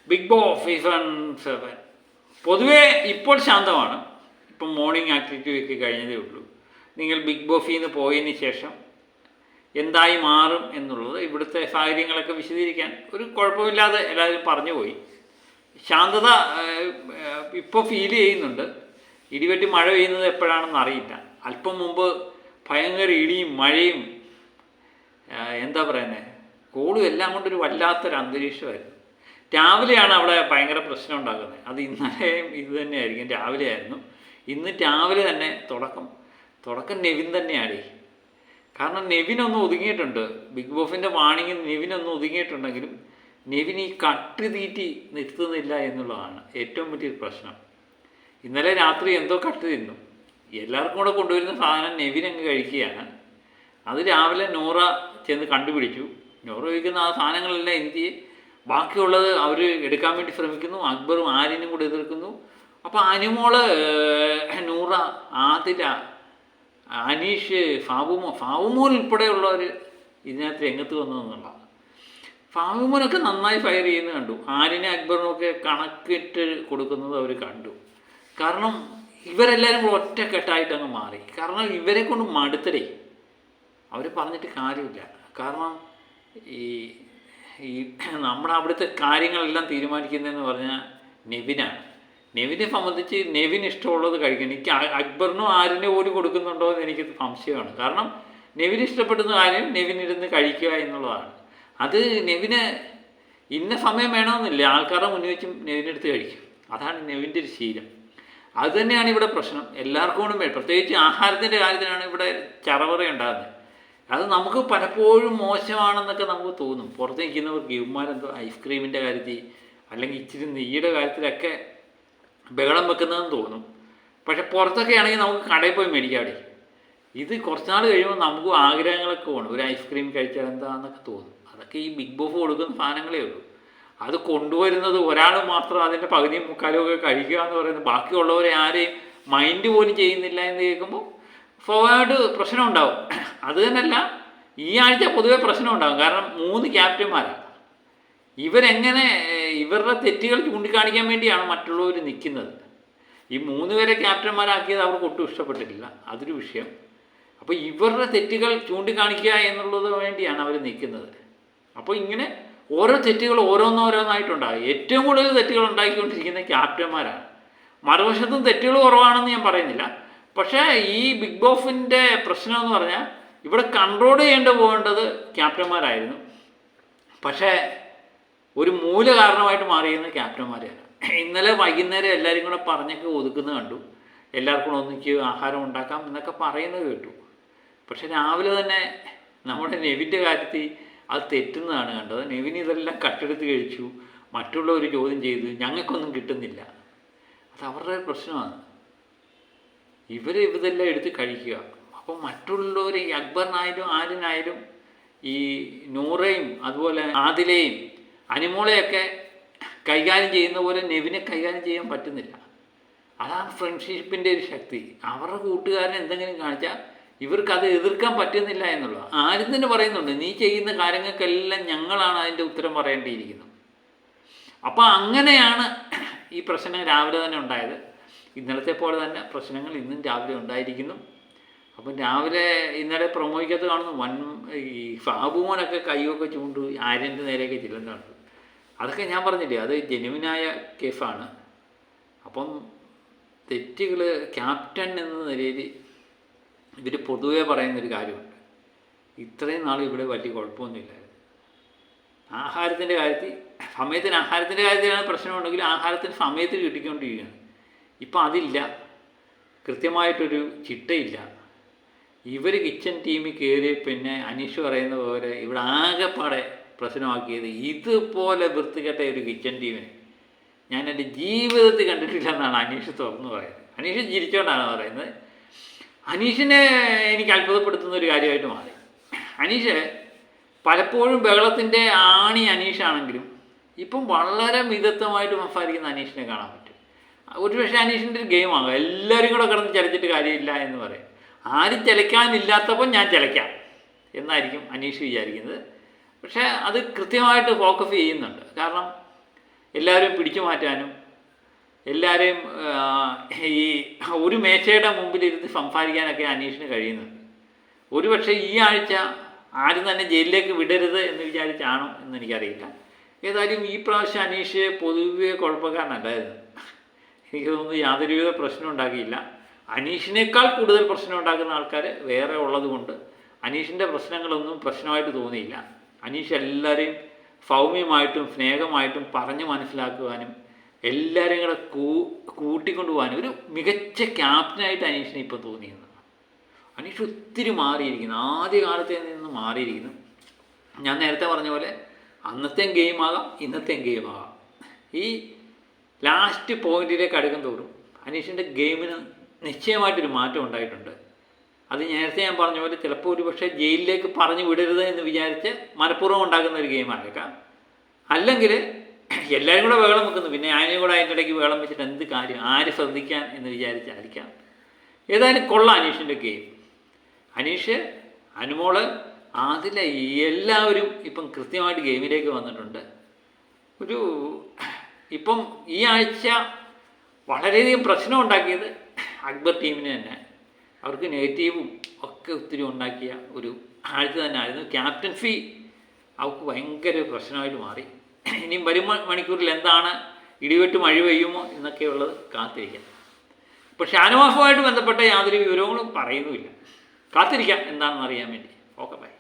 Big boss season 7 പൊതുവേ ഇപ്പോൾ ശാന്തമാണ്. ഇപ്പം മോർണിംഗ് ആക്ടിവിറ്റി കഴിഞ്ഞതേ ഉള്ളൂ. നിങ്ങൾ ബിഗ് ബോസിൽ നിന്ന് പോയതിന് ശേഷം എന്തായി മാറും എന്നുള്ളത് ഇവിടുത്തെ സാഹചര്യങ്ങളൊക്കെ വിശദീകരിക്കാൻ ഒരു കുഴപ്പമില്ലാതെ എല്ലാവരും പറഞ്ഞു പോയി. ശാന്തത ഇപ്പോൾ ഫീൽ ചെയ്യുന്നുണ്ട്. ഇടിവെട്ടി മഴ പെയ്യുന്നത് എപ്പോഴാണെന്ന് അറിയില്ല. അല്പം മുമ്പ് ഭയങ്കര ഇടിയും മഴയും എന്താ പറയുന്നത്, കോളും എല്ലാം കൊണ്ടൊരു വല്ലാത്തൊരു അന്തരീക്ഷമായിരുന്നു. രാവിലെയാണ് അവിടെ ഭയങ്കര പ്രശ്നം ഉണ്ടാക്കുന്നത്. അത് ഇന്നലെയും ഇത് തന്നെയായിരിക്കും. രാവിലെ ആയിരുന്നു. ഇന്ന് രാവിലെ തന്നെ തുടക്കം നെവിൻ തന്നെയാണ്. കാരണം നെവിനൊന്ന് ഒതുങ്ങിയിട്ടുണ്ട്. ബിഗ് ബോസിൻ്റെ വാണിങ്ങിൽ നെവിനൊന്ന് ഒതുങ്ങിയിട്ടുണ്ടെങ്കിലും നെവിൻ ഈ കട്ട് തീറ്റി നിർത്തുന്നില്ല എന്നുള്ളതാണ് ഏറ്റവും വലിയൊരു പ്രശ്നം. ഇന്നലെ രാത്രി എന്തോ കട്ട് തിന്നു. എല്ലാവർക്കും കൂടെ കൊണ്ടുവരുന്ന സാധനം നെവിൻ അങ്ങ് കഴിക്കുകയാണ്. അത് രാവിലെ നോറ ചെന്ന് കണ്ടുപിടിച്ചു. നോറ കഴിക്കുന്ന ആ സാധനങ്ങളെല്ലാം എന്തിയെ ബാക്കിയുള്ളത് അവർ എടുക്കാൻ വേണ്ടി ശ്രമിക്കുന്നു. അക്ബറും ആര്യനും കൂടെ എതിർക്കുന്നു. അപ്പോൾ അനുമോള്, നൂറ, ആതിര, അനീഷ്, ഫാവുമോൻ ഉൾപ്പെടെയുള്ളവർ ഇതിനകത്ത് രംഗത്ത് വന്നു എന്നുള്ളതാണ്. ഫാവുമോനൊക്കെ നന്നായി ഫയർ ചെയ്യുന്നത് കണ്ടു. ആര്യനും അക്ബറിനും ഒക്കെ കണക്കിട്ട് കൊടുക്കുന്നത് അവർ കണ്ടു. കാരണം ഇവരെല്ലാവരും കൂടെ ഒറ്റക്കെട്ടായിട്ട് അങ്ങ് മാറി. കാരണം ഇവരെ കൊണ്ട് മടുത്തടേ. അവർ പറഞ്ഞിട്ട് കാര്യമില്ല. കാരണം ഈ നമ്മുടെ അവിടുത്തെ കാര്യങ്ങളെല്ലാം തീരുമാനിക്കുന്നതെന്ന് പറഞ്ഞാൽ നെവിനാണ്. നെവിനെ സംബന്ധിച്ച് നെവിന് ഇഷ്ടമുള്ളത് കഴിക്കണം. എനിക്ക് അക്ബറിനോ ആരിനോ പോലും കൊടുക്കുന്നുണ്ടോ എന്ന് എനിക്ക് സംശയമാണ്. കാരണം നെവിന് ഇഷ്ടപ്പെടുന്ന കാര്യം നെവിനിരുന്ന് കഴിക്കുക എന്നുള്ളതാണ്. അത് നെവിന് ഇന്ന സമയം വേണമെന്നില്ല. ആൾക്കാരുടെ മുന്നിൽ വെച്ചും നെവിനെടുത്ത് കഴിക്കും. അതാണ് നെവിൻ്റെ ഒരു ശീലം. അത് തന്നെയാണ് ഇവിടെ പ്രശ്നം. എല്ലാവർക്കും കൊണ്ടും പ്രത്യേകിച്ച് ആഹാരത്തിൻ്റെ കാര്യത്തിലാണ് ഇവിടെ ചറവറ ഉണ്ടാകുന്നത്. അത് നമുക്ക് പലപ്പോഴും മോശമാണെന്നൊക്കെ നമുക്ക് തോന്നും. പുറത്ത് നിൽക്കുന്നവർക്ക് ഇവന്മാരെന്തോ ഐസ്ക്രീമിൻ്റെ കാര്യത്തിൽ അല്ലെങ്കിൽ ഇച്ചിരി നെയ്യുടെ കാര്യത്തിലൊക്കെ ബഹളം വെക്കുന്നതെന്ന് തോന്നും. പക്ഷെ പുറത്തൊക്കെ ആണെങ്കിൽ നമുക്ക് കടയിൽ പോയി മേടിക്കാവിടെ. ഇത് കുറച്ചുനാൾ കഴിയുമ്പോൾ നമുക്ക് ആഗ്രഹങ്ങളൊക്കെ വേണം. ഒരു ഐസ്ക്രീം കഴിച്ചാൽ എന്താണെന്നൊക്കെ തോന്നും. അതൊക്കെ ഈ ബിഗ് ബോസ് കൊടുക്കുന്ന സാധനങ്ങളേ ഉള്ളൂ. അത് കൊണ്ടുവരുന്നത് ഒരാൾ മാത്രം അതിൻ്റെ പകുതിയും മുക്കാലും ഒക്കെ കഴിക്കുക എന്ന് പറയുന്നത് ബാക്കിയുള്ളവരെ ആരെയും മൈൻഡ് പോലും ചെയ്യുന്നില്ല എന്ന് കേൾക്കുമ്പോൾ സ്വാഭാവികമായിട്ട് പ്രശ്നം ഉണ്ടാവും. അത് തന്നെയല്ല, ഈ ആഴ്ച പൊതുവെ പ്രശ്നം ഉണ്ടാകും. കാരണം 3 ക്യാപ്റ്റന്മാരാണ്. ഇവരെങ്ങനെ ഇവരുടെ തെറ്റുകൾ ചൂണ്ടിക്കാണിക്കാൻ വേണ്ടിയാണ് മറ്റുള്ളവർ നിൽക്കുന്നത്. ഈ 3 പേരെ ക്യാപ്റ്റന്മാരാക്കിയത് അവർക്ക് ഒട്ടും ഇഷ്ടപ്പെട്ടിട്ടില്ല. അതൊരു വിഷയം. അപ്പോൾ ഇവരുടെ തെറ്റുകൾ ചൂണ്ടിക്കാണിക്കുക എന്നുള്ളത് വേണ്ടിയാണ് അവർ നിൽക്കുന്നത്. അപ്പോൾ ഇങ്ങനെ ഓരോ തെറ്റുകൾ ഓരോന്നോരോന്നായിട്ടുണ്ടാകും. ഏറ്റവും കൂടുതൽ തെറ്റുകൾ ഉണ്ടാക്കിക്കൊണ്ടിരിക്കുന്ന ക്യാപ്റ്റന്മാരാണ്. മറുവശത്തും തെറ്റുകൾ കുറവാണെന്ന് ഞാൻ പറയുന്നില്ല. പക്ഷേ ഈ ബിഗ് ബോസിൻ്റെ പ്രശ്നം എന്ന് പറഞ്ഞാൽ ഇവിടെ കൺട്രോൾ പോകേണ്ടത് ക്യാപ്റ്റന്മാരായിരുന്നു. പക്ഷേ ഒരു മൂല കാരണമായിട്ട് മാറിയിരുന്നത് ക്യാപ്റ്റന്മാരെയാണ്. ഇന്നലെ വൈകുന്നേരം എല്ലാവരും കൂടെ പറഞ്ഞൊക്കെ ഒതുക്കുന്നത് കണ്ടു. എല്ലാവർക്കും കൂടെ ഒന്നിച്ച് ആഹാരം ഉണ്ടാക്കാം എന്നൊക്കെ പറയുന്നത് കേട്ടു. പക്ഷെ രാവിലെ തന്നെ നമ്മുടെ നെവിൻ്റെ കാര്യത്തിൽ അത് തെറ്റുന്നതാണ് കണ്ടത്. നെവിൻ ഇതെല്ലാം കട്ടെടുത്ത് കഴിച്ചു. മറ്റുള്ളവർ ചോദ്യം ചെയ്തു. ഞങ്ങൾക്കൊന്നും കിട്ടുന്നില്ല. അത് അവരുടെ പ്രശ്നമാണ്. ഇതെല്ലാം എടുത്ത് കഴിക്കുക. അപ്പോൾ മറ്റുള്ളവർ ഈ അക്ബറിനായാലും ആര്യനായാലും ഈ നൂറയും അതുപോലെ ആദിലയും അനിമോളെയൊക്കെ കൈകാര്യം ചെയ്യുന്ന പോലെ നെവിനെ കൈകാര്യം ചെയ്യാൻ പറ്റുന്നില്ല. അതാണ് ഫ്രണ്ട്ഷിപ്പിൻ്റെ ഒരു ശക്തി. അവരുടെ കൂട്ടുകാരൻ എന്തെങ്കിലും കാണിച്ചാൽ ഇവർക്കത് എതിർക്കാൻ പറ്റുന്നില്ല എന്നുള്ളത്. ആരും തന്നെ പറയുന്നുണ്ട്, നീ ചെയ്യുന്ന കാര്യങ്ങൾക്കെല്ലാം ഞങ്ങളാണ് അതിൻ്റെ ഉത്തരം പറയേണ്ടിയിരിക്കുന്നത്. അപ്പോൾ അങ്ങനെയാണ് ഈ പ്രശ്നം രാവിലെ തന്നെ ഉണ്ടായത്. ഇന്നലത്തെ പോലെ തന്നെ പ്രശ്നങ്ങൾ ഇന്നും രാവിലെ ഉണ്ടായിരിക്കുന്നു. അപ്പം രാവിലെ ഇന്നലെ പ്രൊമോയ്ക്കകത്ത് കാണുന്നു ഈ ഫാബുമോനൊക്കെ കൈയൊക്കെ ചൂണ്ടു ആര്യൻ്റെ നേരെയൊക്കെ ചെല്ലുന്നുണ്ട്. അതൊക്കെ ഞാൻ പറഞ്ഞില്ലേ, അത് ജെനുവിനായ കേസാണ്. അപ്പം തെറ്റുകൾ ക്യാപ്റ്റൻ എന്ന നിലയിൽ ഇവർ പൊതുവെ പറയുന്നൊരു കാര്യമുണ്ട്. ഇത്രയും നാൾ ഇവിടെ വലിയ കുഴപ്പമൊന്നുമില്ലായിരുന്നു. ആഹാരത്തിൻ്റെ കാര്യത്തിലാണ് പ്രശ്നമുണ്ടെങ്കിൽ ആഹാരത്തിന് സമയത്ത് കിട്ടിക്കൊണ്ടിരിക്കുകയാണ്. ഇപ്പം അതില്ല. കൃത്യമായിട്ടൊരു ചിട്ടയില്ല. ഇവർ കിച്ചൺ ടീമിൽ കയറി പിന്നെ അനീഷ് പറയുന്ന പോലെ ഇവിടെ ആകെപ്പാടെ പ്രശ്നമാക്കിയത് ഇതുപോലെ വൃത്തികെട്ട ഒരു കിച്ചൺ ടീമിനെ ഞാൻ എൻ്റെ ജീവിതത്തിൽ കണ്ടിട്ടില്ല എന്നാണ് അനീഷ് തുറന്നു പറയുന്നത്. അനീഷ് ചിരിച്ചോണ്ടാണ് പറയുന്നത്. അനീഷിനെ എനിക്ക് അത്ഭുതപ്പെടുത്തുന്ന ഒരു കാര്യമായിട്ട് മാറി. അനീഷ് പലപ്പോഴും ബഹളത്തിൻ്റെ ആണി അനീഷാണെങ്കിലും ഇപ്പം വളരെ മിതത്വമായിട്ട് സംസാരിക്കുന്ന അനീഷിനെ കാണാൻ പറ്റും. ഒരുപക്ഷെ അനീഷിൻ്റെ ഒരു ഗെയിമാകും. എല്ലാവരും കൂടെ കിടന്ന് ചലച്ചിട്ട് കാര്യമില്ല എന്ന് പറയും. ആരും ചലയ്ക്കാനില്ലാത്തപ്പോൾ ഞാൻ ചലയ്ക്കാം എന്നായിരിക്കും അനീഷ് വിചാരിക്കുന്നത്. പക്ഷേ അത് കൃത്യമായിട്ട് ഫോക്കസ് ചെയ്യുന്നുണ്ട്. കാരണം എല്ലാവരും പിടിച്ചു മാറ്റാനും എല്ലാവരെയും ഈ ഒരു മേശയുടെ മുമ്പിലിരുന്ന് സംസാരിക്കാനൊക്കെ അനീഷിന് കഴിയുന്നുണ്ട്. ഒരുപക്ഷെ ഈ ആഴ്ച ആരും തന്നെ ജയിലിലേക്ക് വിടരുത് എന്ന് വിചാരിച്ചാണോ എന്നെനിക്കറിയില്ല. ഏതായാലും ഈ പ്രാവശ്യം അനീഷ് പൊതുവെ കുഴപ്പക്കാരനല്ലായിരുന്നു. എനിക്ക് തോന്നുന്നു യാതൊരുവിധ പ്രശ്നം ഉണ്ടാക്കിയില്ല. അനീഷിനേക്കാൾ കൂടുതൽ പ്രശ്നം ഉണ്ടാക്കുന്ന ആൾക്കാർ വേറെ ഉള്ളത് കൊണ്ട് അനീഷിൻ്റെ പ്രശ്നങ്ങളൊന്നും പ്രശ്നമായിട്ട് തോന്നിയില്ല. അനീഷ് എല്ലാവരെയും സൗമ്യമായിട്ടും സ്നേഹമായിട്ടും പറഞ്ഞ് മനസ്സിലാക്കുവാനും എല്ലാവരെയും കൂടെ കൂട്ടിക്കൊണ്ടു പോകാനും ഒരു മികച്ച ക്യാപ്റ്റനായിട്ട് അനീഷിനെ ഇപ്പോൾ തോന്നിയത്. അനീഷ് ഒത്തിരി മാറിയിരിക്കുന്നു, ആദ്യ കാലത്തെ നിന്ന് മാറിയിരിക്കുന്നു. ഞാൻ നേരത്തെ പറഞ്ഞ പോലെ അന്നത്തെയും ഗെയിമാകാം ഇന്നത്തെയും ഗെയിമാകാം. ഈ ലാസ്റ്റ് പോയിന്റിലേക്ക് അടുക്കും തോറും അനീഷിൻ്റെ ഗെയിമിന് നിശ്ചയമായിട്ടൊരു മാറ്റം ഉണ്ടായിട്ടുണ്ട്. അത് നേരത്തെ ഞാൻ പറഞ്ഞ പോലെ ചിലപ്പോൾ ഒരു പക്ഷേ ജയിലിലേക്ക് പറഞ്ഞു വിടരുത് എന്ന് വിചാരിച്ച് മനഃപൂർവ്വം ഉണ്ടാക്കുന്ന ഒരു ഗെയിമായേക്കാം. അല്ലെങ്കിൽ എല്ലാവരും കൂടെ വേളം വെക്കുന്നു, പിന്നെ അതിനും കൂടെ അതിൻ്റെ ഇടയ്ക്ക് വേളം വെച്ചിട്ട് എന്ത് കാര്യം, ആര് ശ്രദ്ധിക്കാൻ എന്ന് വിചാരിച്ചായിരിക്കാം. ഏതായാലും കൊള്ളാം അനീഷിൻ്റെ ഗെയിം. അനീഷ്, അനുമോള്, അതിലെ എല്ലാവരും ഇപ്പം കൃത്യമായിട്ട് ഗെയിമിലേക്ക് വന്നിട്ടുണ്ട്. ഇപ്പം ഈ ആഴ്ച വളരെയധികം പ്രശ്നം ഉണ്ടാക്കിയത് അക്ബർ ടീമിന് തന്നെ. അവർക്ക് നെഗറ്റീവും ഒക്കെ ഒത്തിരി ഉണ്ടാക്കിയ ഒരു ആഴ്ച തന്നെ ആയിരുന്നു. ക്യാപ്റ്റൻസി അവർക്ക് ഭയങ്കര പ്രശ്നമായിട്ട് മാറി. ഇനിയും വരും മണിക്കൂറിൽ എന്താണ്, ഇടിവെട്ട് മഴ പെയ്യുമോ എന്നൊക്കെയുള്ളത് കാത്തിരിക്കാം. ഇപ്പോൾ ഷാനവാസുമായിട്ട് ബന്ധപ്പെട്ട യാതൊരു വിവരങ്ങളും പറയുന്നുമില്ല. കാത്തിരിക്കാം എന്താണെന്ന് അറിയാൻ വേണ്ടി. Okay, by.